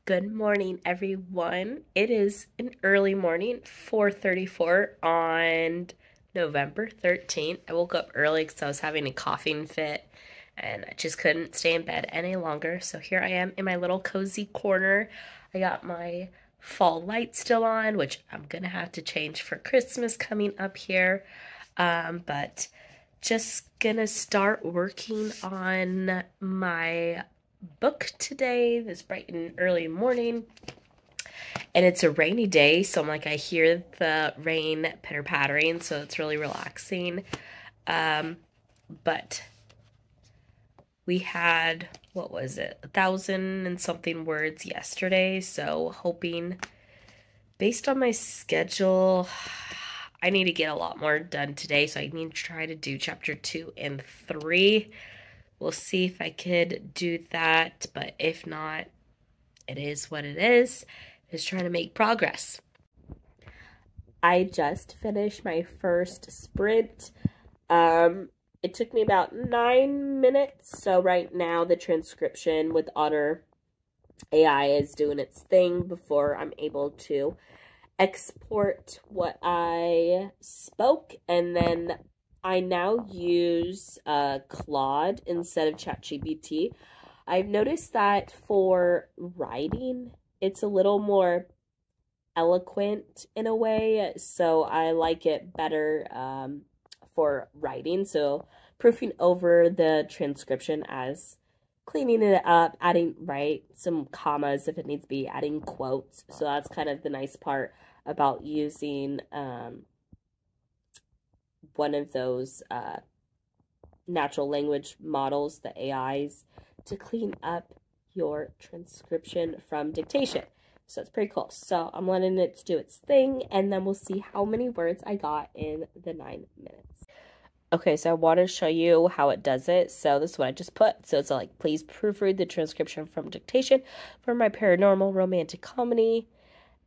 Good morning, everyone. It is an early morning, 4:34 on November 13th. I woke up early because I was having a coughing fit and I just couldn't stay in bed any longer. So here I am in my little cozy corner. I got my fall light still on, which I'm gonna have to change for Christmas coming up here. But just gonna start working on my book today, this bright and early morning. And it's a rainy day, so I hear the rain pitter-pattering, so it's really relaxing. But we had, what was it, 1,000 and something words yesterday, so hoping, based on my schedule, I need to get a lot more done today, so I need to try to do chapter 2 and 3. We'll see if I could do that, but if not, it is what it is. Just trying to make progress. I just finished my first sprint. It took me about 9 minutes, so right now the transcription with Otter AI is doing its thing before I'm able to export what I spoke, and then I now use Claude instead of ChatGPT. I've noticed that for writing, it's a little more eloquent in a way, so I like it better for writing. So proofing over the transcription as cleaning it up, adding, some commas if it needs to be, adding quotes. So that's kind of the nice part about using one of those natural language models, the AIs, to clean up your transcription from dictation. So it's pretty cool. So I'm letting it do its thing, and then we'll see how many words I got in the 9 minutes. Okay, so I want to show you how it does it. So this is what I just put. So it's like, please proofread the transcription from dictation for my paranormal romantic comedy.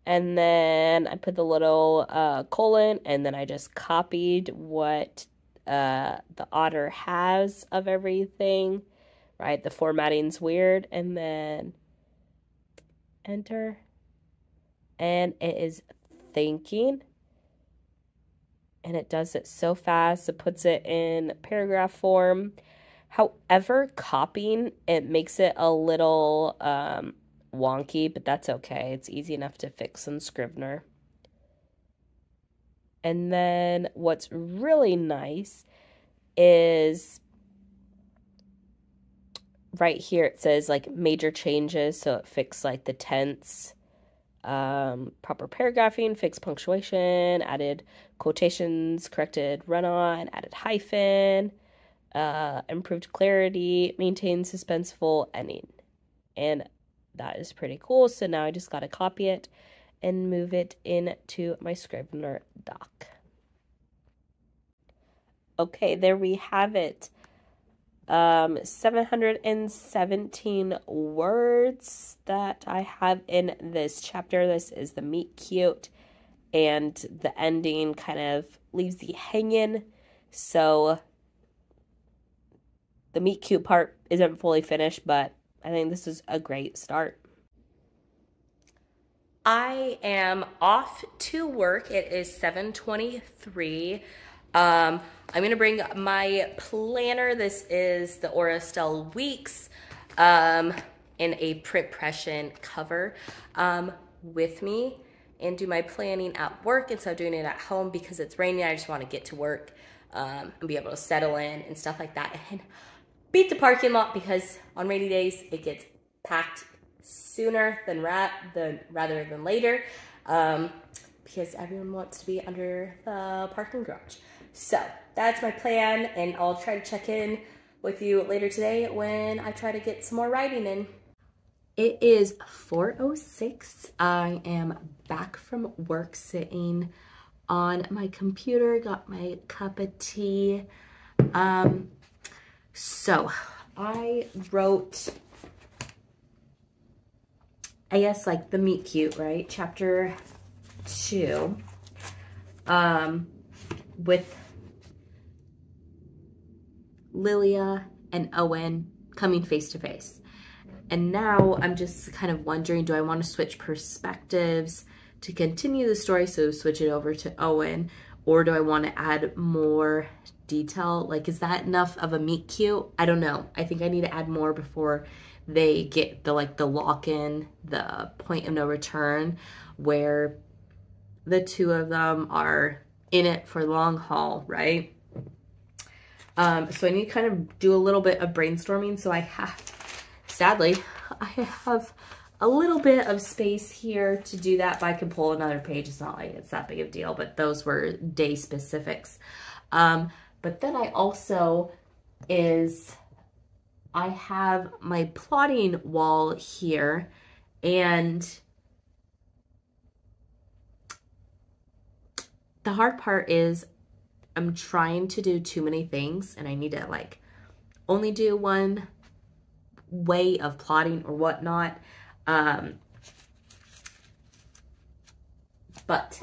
And then I put the little colon, and then I just copied what the Otter has of everything, right? The formatting's weird, and then enter. And it is thinking, and it does it so fast. It puts it in paragraph form. However, copying, it makes it a little wonky, but that's okay. It's easy enough to fix in Scrivener. And then what's really nice is right here it says like major changes, so it fixed like the tense, proper paragraphing, fixed punctuation, added quotations, corrected run-on, added hyphen, improved clarity, maintained suspenseful ending. And that is pretty cool. So now I just got to copy it and move it into my Scrivener doc. Okay, there we have it. 717 words that I have in this chapter. This is the meet cute, and the ending kind of leaves you hanging. So the meet cute part isn't fully finished, but I think this is a great start. I am off to work. It is 7:23. I'm going to bring my planner. This is the Orestelle Weeks in a print impression cover with me, and do my planning at work instead of doing it at home because it's raining. I just want to get to work and be able to settle in and stuff like that, and beat the parking lot because on rainy days it gets packed sooner than rather than later, because everyone wants to be under the parking garage. So that's my plan, and I'll try to check in with you later today when I try to get some more writing in. It is 4:06. I am back from work, sitting on my computer, got my cup of tea. So I wrote, I guess, like the meet cute, right? Chapter 2, with Lilia and Owen coming face to face. And now I'm just kind of wondering, do I want to switch perspectives to continue the story, so switch it over to Owen, or do I want to add more detail? Like, is that enough of a meet cute? I don't know. I think I need to add more before they get the lock-in, the point of no return, where the two of them are in it for the long haul, right? So I need to kind of do a little bit of brainstorming. So sadly, I have a little bit of space here to do that, but I can pull another page. It's not like it's that big of a deal, but those were day specifics. But then I also I have my plotting wall here, and the hard part is I'm trying to do too many things, and I need to like only do one way of plotting or whatnot. But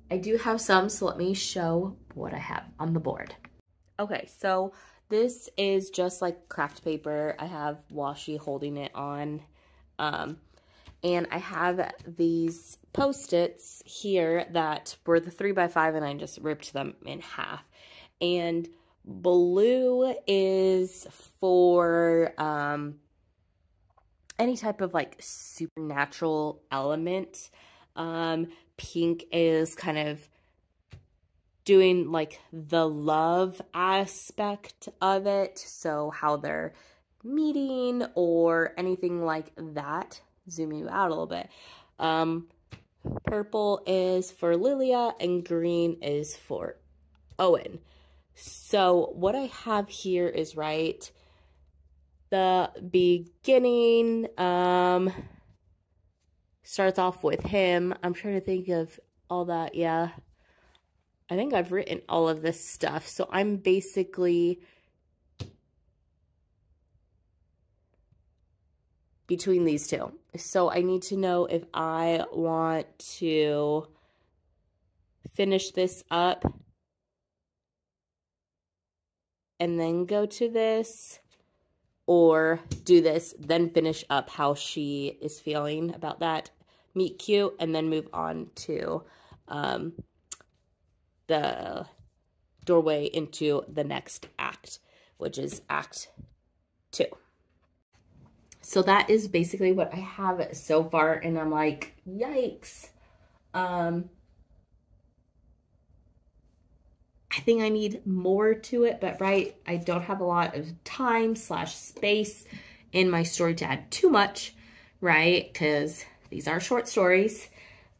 I do have some, so let me show what I have on the board. Okay, so this is just like craft paper. I have washi holding it on. And I have these Post-its here that were the 3x5, and I just ripped them in half. And blue is for any type of like supernatural element. Pink is kind of doing like the love aspect of it, so how they're meeting or anything like that. Zoom you out a little bit. Purple is for Lilia and green is for Owen. So what I have here is right, the beginning starts off with him. I'm trying to think of all that. Yeah, I think I've written all of this stuff. So I'm basically between these two. So I need to know if I want to finish this up and then go to this, or do this, then finish up how she is feeling about that meet cute, and then move on to the doorway into the next act, which is Act 2. So that is basically what I have so far, and I'm like, yikes. I think I need more to it, but right, I don't have a lot of time / space in my story to add too much, right? Because these are short stories.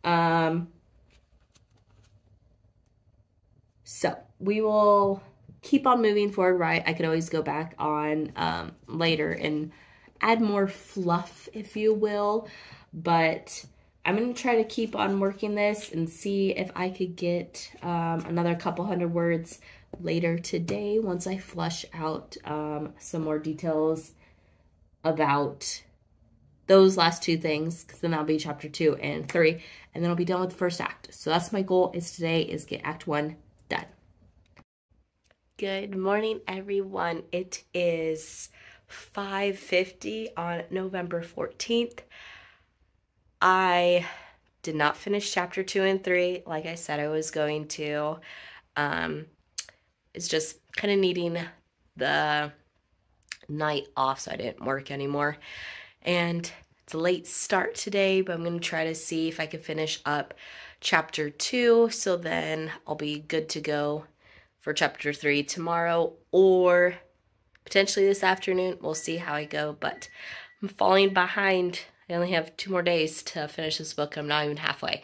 So we will keep on moving forward, right? I could always go back on later and add more fluff, if you will, but I'm going to try to keep on working this and see if I could get another couple hundred words later today once I flush out some more details about those last two things, because then that'll be chapter 2 and 3, and then I'll be done with the first act. So that's my goal is today is get Act 1 done. Good morning, everyone. It is 5:50 on November 14th. I did not finish chapter 2 and 3 like I said I was going to. It's just kind of needing the night off, so I didn't work anymore. And it's a late start today, but I'm going to try to see if I can finish up chapter 2, so then I'll be good to go for chapter 3 tomorrow, or potentially this afternoon. We'll see how I go, but I'm falling behind. I only have 2 more days to finish this book. I'm not even halfway.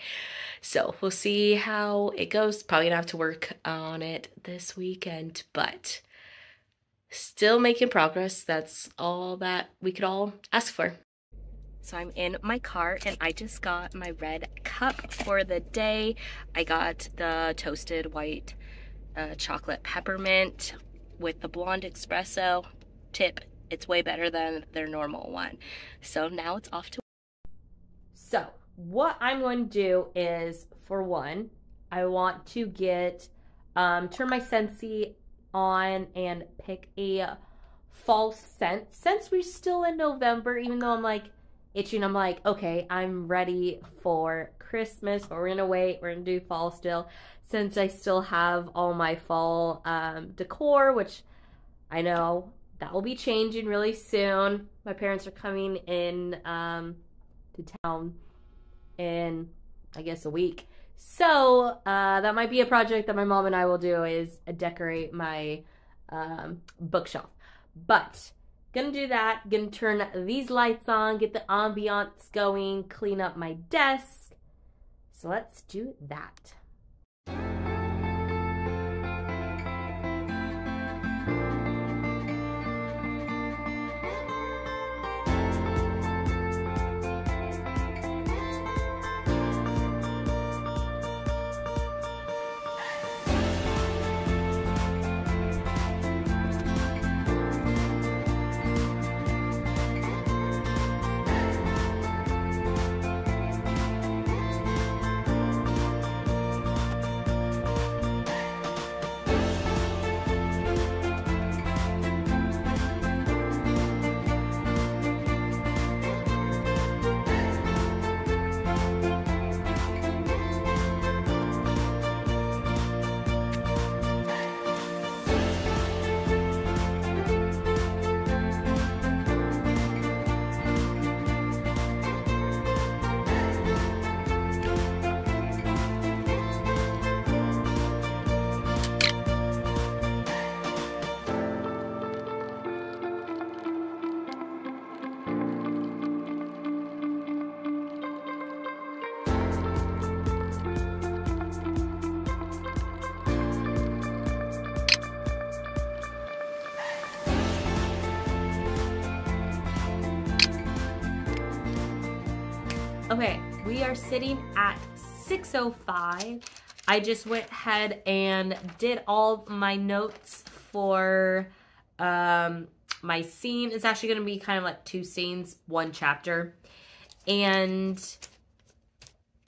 So we'll see how it goes. Probably gonna have to work on it this weekend, but still making progress. That's all that we could all ask for. So I'm in my car and I just got my red cup for the day. I got the toasted white chocolate peppermint with the blonde espresso. Tip, it's way better than their normal one. So now it's off to. So what I'm going to do is, for one, I want to get turn my Scentsy on and pick a fall scents since we're still in November, even though I'm like itching. I'm like, okay, I'm ready for Christmas, but we're gonna wait. We're gonna do fall still, since I still have all my fall decor, which I know that will be changing really soon. My parents are coming in to town in, I guess, a week. So that might be a project that my mom and I will do, is decorate my bookshelf. But gonna do that, gonna turn these lights on, get the ambiance going, clean up my desk. So let's do that. Okay, we are sitting at 6:05. I just went ahead and did all my notes for my scene. It's actually going to be kind of like 2 scenes, 1 chapter. And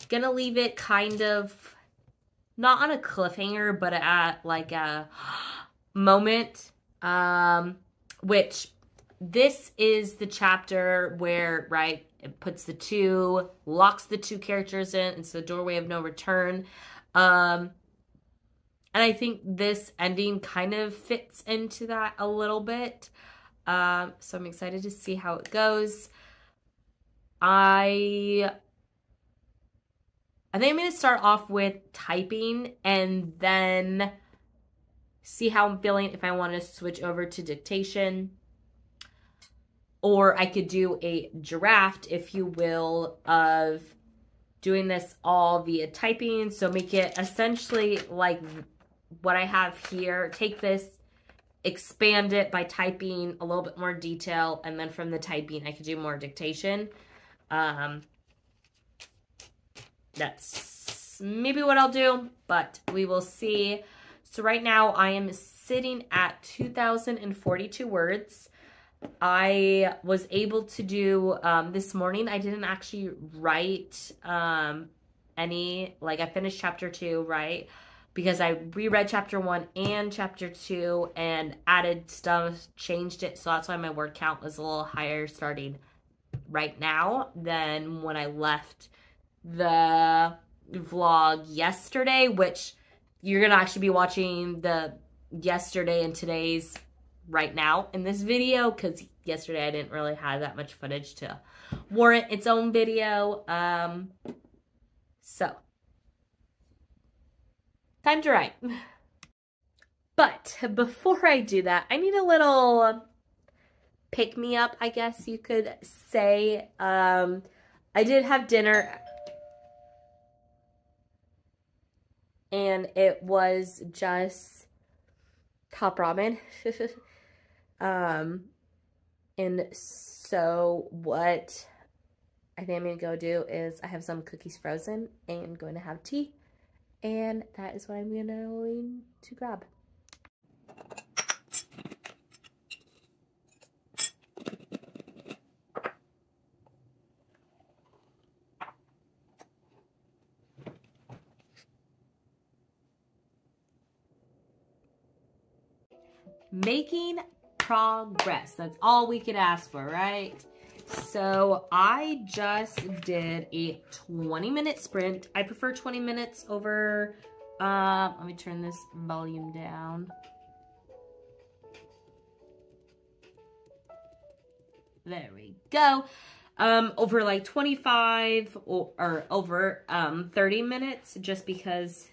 gonna leave it kind of not on a cliffhanger, but at like a moment, which this is the chapter where, right, it puts locks the 2 characters in. It's the doorway of no return. And I think this ending kind of fits into that a little bit. So I'm excited to see how it goes. I think I'm going to start off with typing and then see how I'm feeling, if I want to switch over to dictation. Or I could do a draft, if you will, of doing this all via typing. So make it essentially like what I have here. Take this, expand it by typing a little bit more detail, and then from the typing I could do more dictation. That's maybe what I'll do, but we will see. So right now I am sitting at 2,042 words. I was able to do, this morning, I didn't actually write any, like I finished chapter 2, right? Because I reread chapter 1 and chapter 2 and added stuff, changed it. So that's why my word count was a little higher starting right now than when I left the vlog yesterday, which you're going to actually be watching the yesterday and today's right now in this video, because yesterday I didn't really have that much footage to warrant its own video. So time to write. But before I do that, I need a little pick me up, I guess you could say. I did have dinner, and it was just top ramen. And so what I think I'm gonna go do is, I have some cookies frozen and going to have tea, and that is what I'm going to grab. Making progress. That's all we could ask for, right? So I just did a 20-minute sprint. I prefer 20 minutes over, let me turn this volume down. There we go. Over like 25 or over 30 minutes, just because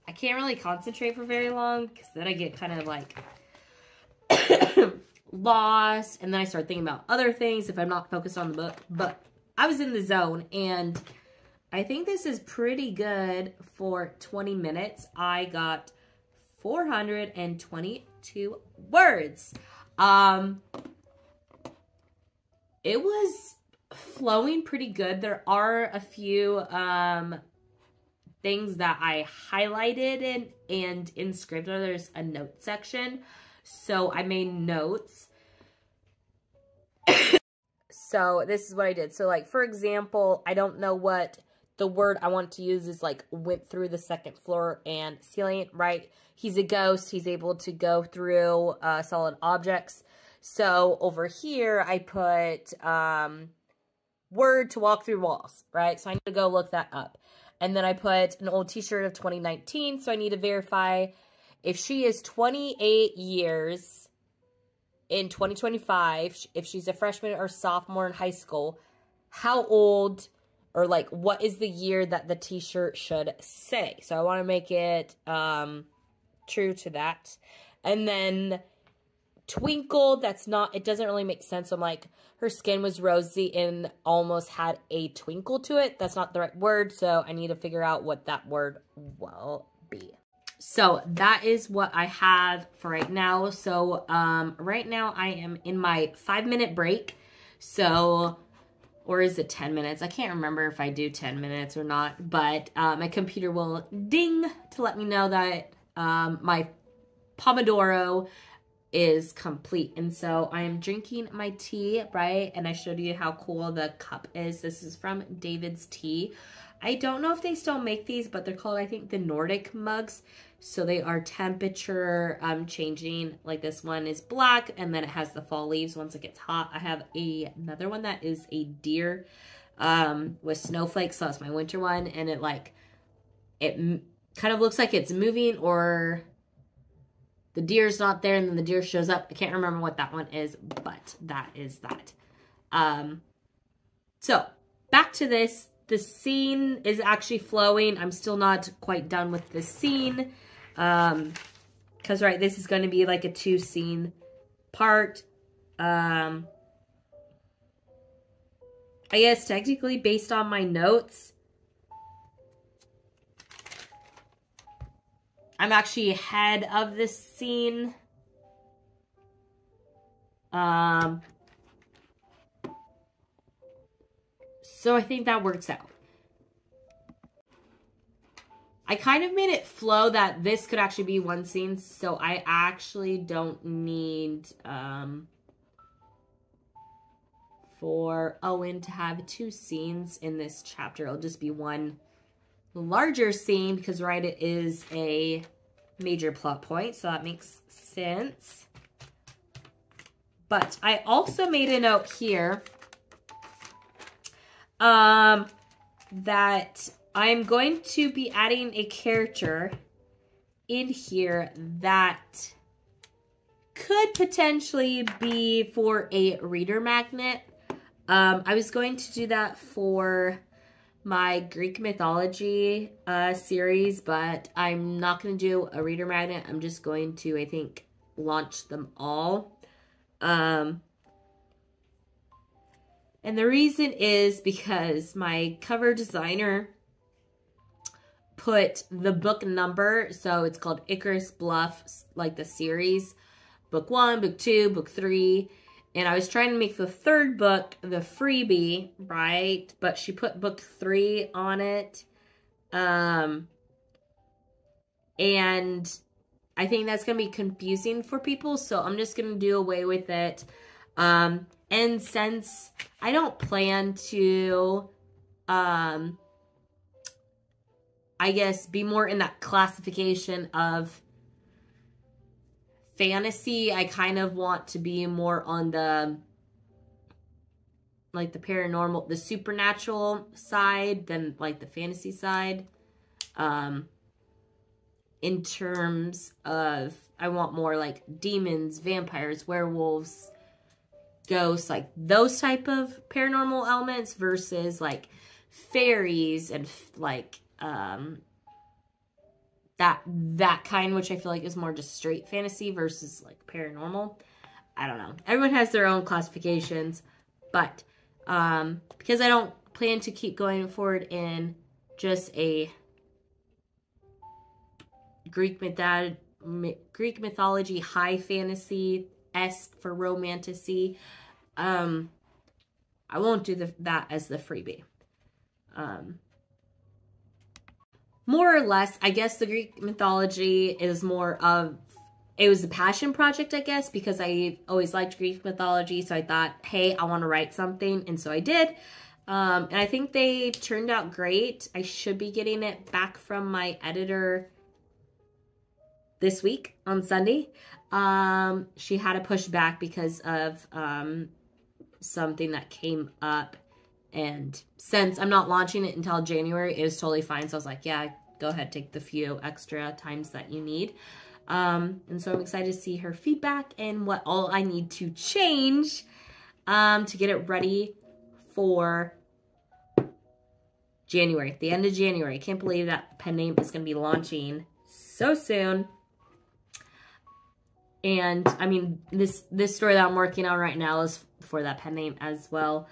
I can't really concentrate for very long, because then I get kind of like lost, and then I start thinking about other things if I'm not focused on the book. But I was in the zone, and I think this is pretty good for 20 minutes. I got 422 words. It was flowing pretty good. There are a few things that I highlighted and in script, there's a note section. So I made notes. So this is what I did. So like, for example, I don't know what the word I want to use is, like, went through the second floor and ceiling, right? He's a ghost. He's able to go through solid objects. So over here, I put word to walk through walls, right? So I need to go look that up. And then I put an old t-shirt of 2019. So I need to verify if she is 28 years in 2025, if she's a freshman or sophomore in high school, how old, or like what is the year that the t-shirt should say? So I want to make it true to that. And then twinkle, that's not, it doesn't really make sense. So I'm like, her skin was rosy and almost had a twinkle to it. That's not the right word, so I need to figure out what that word will be. So that is what I have for right now. So right now I am in my 5-minute break. So, or is it 10 minutes? I can't remember if I do 10 minutes or not, but my computer will ding to let me know that my Pomodoro is complete. And so I am drinking my tea, right? And I showed you how cool the cup is. This is from David's Tea. I don't know if they still make these, but they're called, I think, the Nordic mugs. So they are temperature changing. Like this one is black, and then it has the fall leaves once it gets hot. I have another one that is a deer with snowflakes. So that's my winter one. And it kind of looks like it's moving, or the deer's not there and then the deer shows up. I can't remember what that one is, but that is that. So back to this. The scene is actually flowing. I'm still not quite done with the scene. Because, right, this is going to be like a 2-scene part. I guess technically based on my notes, I'm actually ahead of this scene. So I think that works out. I kind of made it flow that this could actually be one scene, so I actually don't need for Owen to have 2 scenes in this chapter. It'll just be one larger scene because, right, it is a major plot point, so that makes sense. But I also made a note here that I'm going to be adding a character in here that could potentially be for a reader magnet. I was going to do that for my Greek mythology series, but I'm not going to do a reader magnet. I'm just going to, I think, launch them all. And the reason is because my cover designer put the book number, so it's called Icarus Bluff, like the series, book 1, book 2, book 3, and I was trying to make the 3rd book the freebie, right, but she put book 3 on it, and I think that's going to be confusing for people, so I'm just going to do away with it. And since I don't plan to, I guess, be more in that classification of fantasy, I kind of want to be more on the, like, the paranormal, the supernatural side than like the fantasy side. In terms of, I want more like demons, vampires, werewolves, ghosts, like those type of paranormal elements versus like fairies and like that kind, which I feel like is more just straight fantasy versus like paranormal. I don't know. Everyone has their own classifications, but because I don't plan to keep going forward in just a Greek mythology, high fantasy-esque for romantasy, I won't do that as the freebie. More or less, I guess the Greek mythology is more of, it was a passion project, I guess, because I always liked Greek mythology, so I thought, hey, I want to write something, and so I did. And I think they turned out great. I should be getting it back from my editor this week on Sunday. She had to push back because of something that came up, and since I'm not launching it until January, it was totally fine. So I was like, yeah, go ahead, take the few extra times that you need. And so I'm excited to see her feedback and what all I need to change to get it ready for January, the end of January. I can't believe that pen name is going to be launching so soon. And I mean, this story that I'm working on right now is for that pen name as well.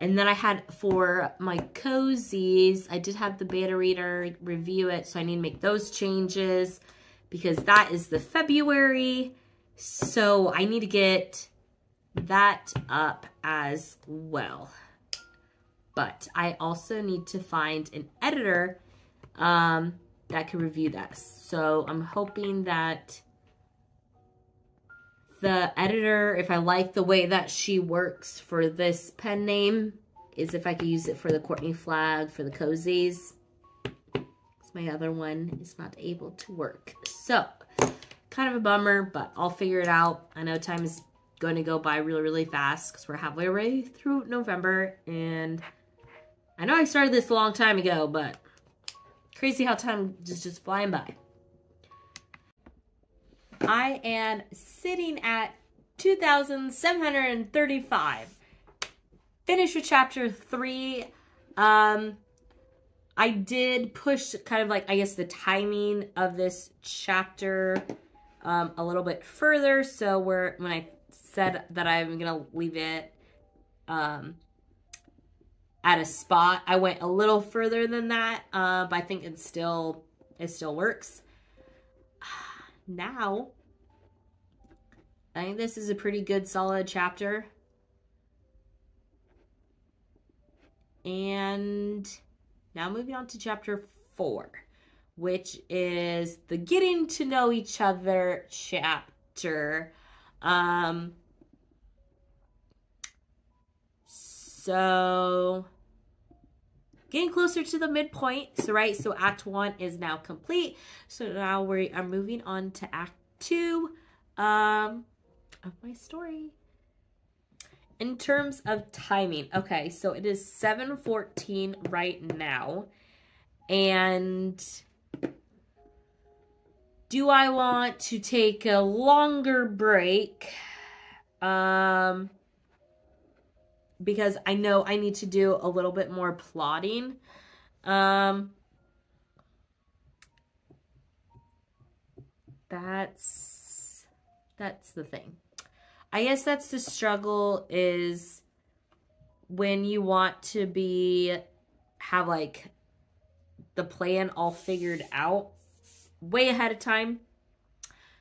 And then I had for my cozies, I did have the beta reader review it, so I need to make those changes because that is the February. So I need to get that up as well. But I also need to find an editor that can review that. So I'm hoping that the editor, if I like the way that she works for this pen name, is if I could use it for the Courtney flag, for the cozies. My other one is not able to work. So, kind of a bummer, but I'll figure it out. I know time is going to go by really, really fast because we're halfway through November. And I know I started this a long time ago, but crazy how time is just flying by. I am sitting at 2,735. Finished with chapter 3. I did push kind of like, I guess, the timing of this chapter a little bit further. So when I said that I'm going to leave it at a spot, I went a little further than that. But I think it still works. Now, I think this is a pretty good, solid chapter. And now moving on to chapter 4, which is the getting to know each other chapter. So getting closer to the midpoint. So Act 1 is now complete. So now we are moving on to Act 2 of my story. In terms of timing, okay, so it is 7:14 right now. And do I want to take a longer break? Because I know I need to do a little bit more plotting. That's the thing. I guess that's the struggle, is when you want to have like the plan all figured out way ahead of time,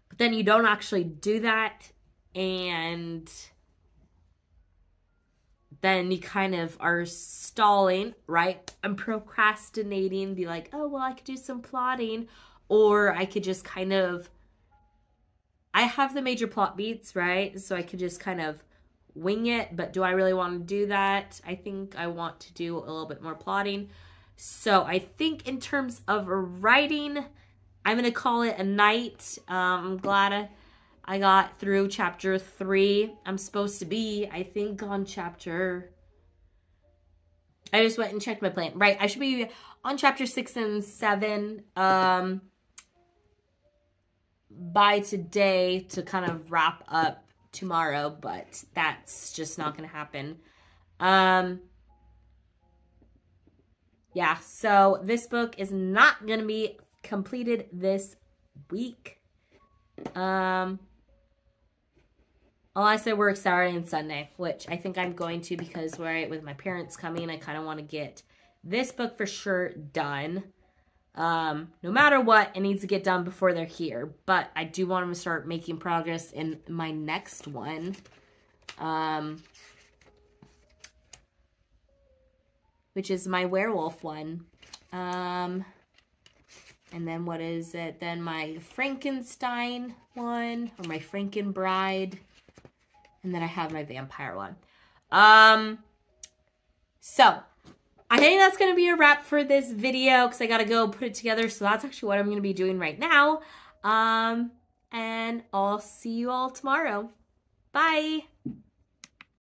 but then you don't actually do that, and then you kind of are stalling, right? I'm procrastinating, be like, oh, well, I could do some plotting, or I could just kind of, I have the major plot beats, right? So I could just kind of wing it, but do I really want to do that? I think I want to do a little bit more plotting. So I think in terms of writing, I'm going to call it a night. I'm glad I got through chapter 3. I'm supposed to be, I think, on chapter... I just went and checked my plan. Right, I should be on chapter 6 and 7 by today to kind of wrap up tomorrow, but that's just not going to happen. Yeah, so this book is not going to be completed this week. Unless I work Saturday and Sunday, which I think I'm going to because with my parents coming, I kind of want to get this book for sure done. No matter what, it needs to get done before they're here. But I do want them to start making progress in my next one. Which is my werewolf one. And then what is it? Then my Frankenstein one, or my Frankenbride. And then I have my vampire one. So, I think that's going to be a wrap for this video because I got to go put it together. So that's actually what I'm going to be doing right now. And I'll see you all tomorrow. Bye.